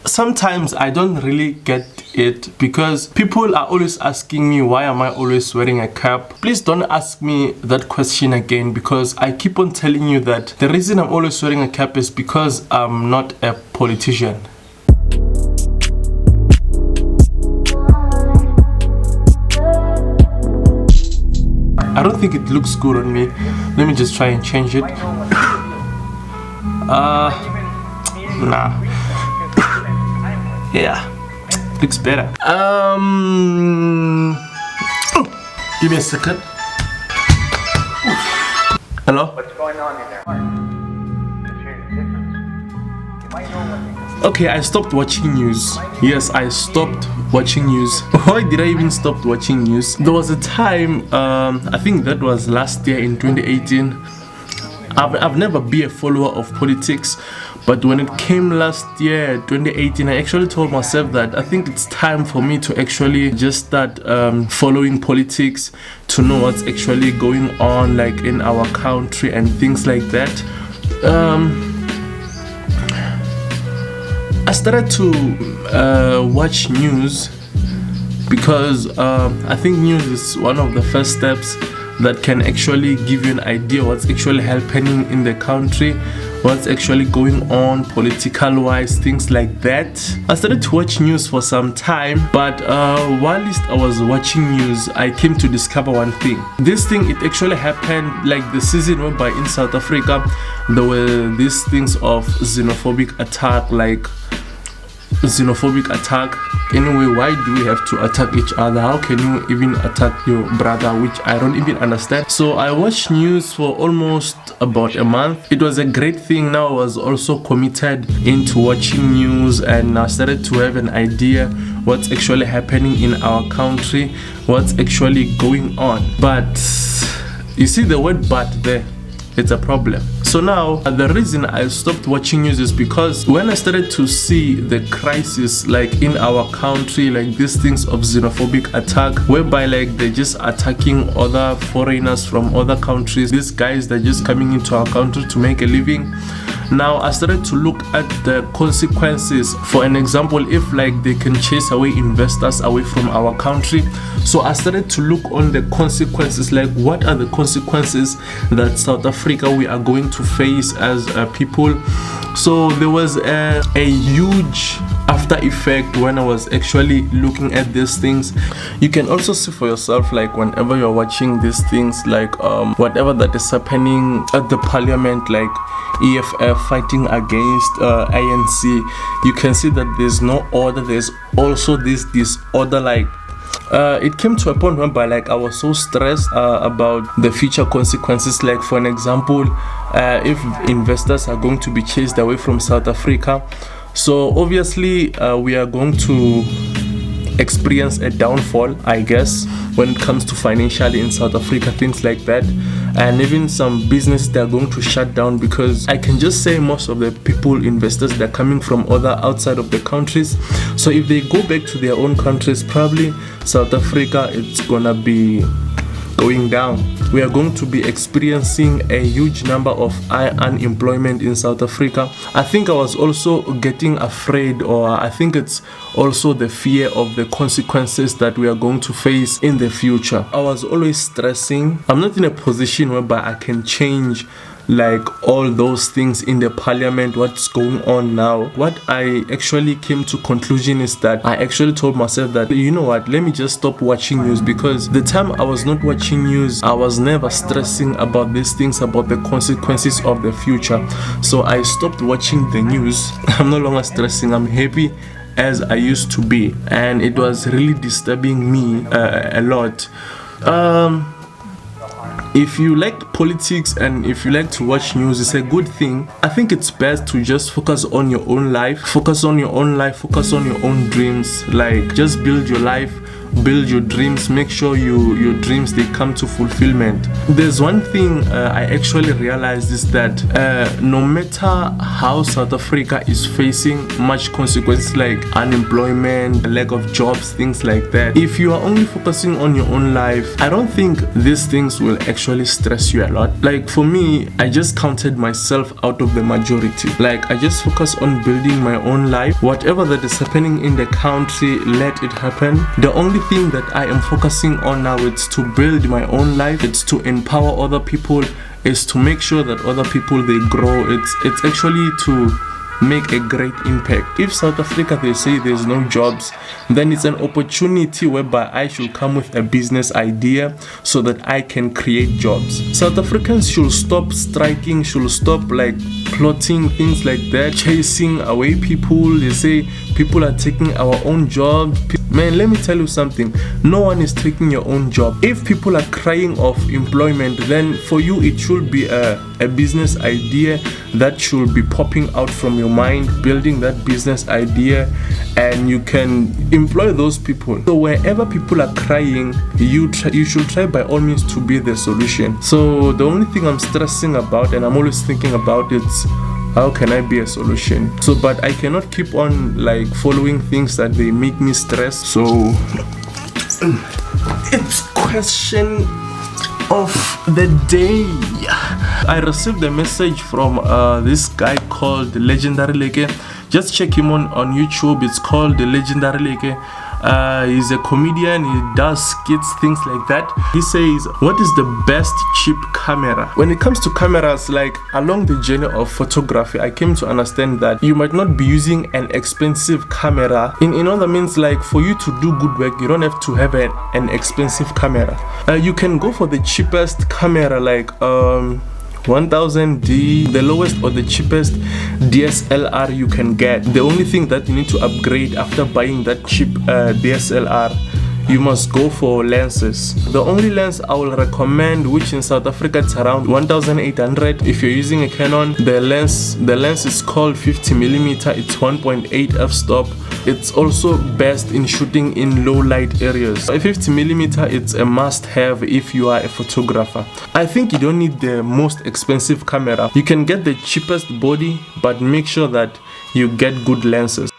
sometimes I don't really get it, because people are always asking me why am I always wearing a cap. Please don't ask me that question again, because I keep on telling you that the reason I'm always wearing a cap is because I'm not a politician. I don't think it looks good on me. Let me just try and change it. Nah. Yeah, looks better. Give me a second. Hello? What's going on in there? Okay, I stopped watching news. Yes, I stopped watching news. Why did I even stop watching news? There was a time, I think that was last year in 2018. I've never been a follower of politics, but when it came last year, 2018, I actually told myself that I think it's time for me to actually just start following politics, to know what's actually going on like in our country and things like that. I started to watch news because I think news is one of the first steps that can actually give you an idea what's actually happening in the country, what's actually going on political wise, things like that. I started to watch news for some time, but whilst I was watching news, I came to discover one thing. This thing, it actually happened like the season whereby in South Africa there were these things of xenophobic attack, Anyway, why do we have to attack each other? How can you even attack your brother, which I don't even understand? So I watched news for almost about a month. It was a great thing. Now I was also committed into watching news, and I started to have an idea what's actually happening in our country, what's actually going on. But you see the word "but" there, it's a problem. So now the reason I stopped watching news is because when I started to see the crisis like in our country, like these things of xenophobic attack, whereby like they're just attacking other foreigners from other countries, these guys that are just coming into our country to make a living. Now I started to look at the consequences. For an example, if like they can chase away investors away from our country, so I started to look on the consequences, like what are the consequences that South Africa we are going to face as people. So there was a huge after effect when I was actually looking at these things. You can also see for yourself, like whenever you're watching these things, like whatever that is happening at the parliament, like EFF fighting against ANC, you can see that there's no order. There's also this disorder. Like it came to a point whereby like I was so stressed about the future consequences. Like for an example, if investors are going to be chased away from South Africa, so obviously we are going to experience a downfall, I guess, when it comes to financially in South Africa, things like that. And even some business they're going to shut down, because I can just say most of the people, investors, they're coming from other outside of the countries. So if they go back to their own countries, probably South Africa, it's gonna be going down. We are going to be experiencing a huge number of unemployment in South Africa. I think I was also getting afraid, or I think it's also the fear of the consequences that we are going to face in the future. I was always stressing. I'm not in a position whereby I can change like all those things in the parliament, what's going on now. What I actually came to conclusion is that I actually told myself that, you know what, let me just stop watching news, because the time I was not watching news, I was never stressing about these things, about the consequences of the future. So I stopped watching the news. I'm no longer stressing. I'm happy as I used to be, and it was really disturbing me a lot. If you like politics and if you like to watch news, it's a good thing. I think it's best to just focus on your own life, focus on your own dreams, like just build your life build your dreams, make sure your dreams they come to fulfillment. There's one thing I actually realized is that no matter how South Africa is facing much consequences like unemployment, lack of jobs, things like that, if you are only focusing on your own life, I don't think these things will actually stress you a lot. Like for me, I just counted myself out of the majority. Like I just focus on building my own life. Whatever that is happening in the country, let it happen. The only thing that I am focusing on now is to build my own life. It's to empower other people. It's to make sure that other people they grow. It's actually to make a great impact. If South Africa they say there's no jobs, then it's an opportunity whereby I should come with a business idea so that I can create jobs. South Africans should stop striking, should stop like plotting things like that, chasing away people. They say people are taking our own jobs. Man, let me tell you something, no one is taking your own job. If people are crying of employment, then for you it should be a business idea that should be popping out from your mind, building that business idea, and you can employ those people. So wherever people are crying, you should try by all means to be the solution. So the only thing I'm stressing about and I'm always thinking about is how can I be a solution? So but I cannot keep on like following things that they make me stress. So it's question of the day. I received a message from this guy called Legendary Leke. Just check him on YouTube. It's called the Legendary Leke. He's a comedian, he does skits, things like that. He says, what is the best cheap camera? When it comes to cameras, like along the journey of photography, I came to understand that you might not be using an expensive camera. In other means, like for you to do good work, you don't have to have an expensive camera. You can go for the cheapest camera, like 1000D, the lowest or the cheapest DSLR you can get. The only thing that you need to upgrade after buying that cheap DSLR, you must go for lenses. The only lens I will recommend, which in South Africa it's around 1800. If you're using a Canon, the lens is called 50mm. It's 1.8 f-stop. It's also best in shooting in low light areas. A 50mm, it's a must have if you are a photographer. I think you don't need the most expensive camera. You can get the cheapest body, but make sure that you get good lenses.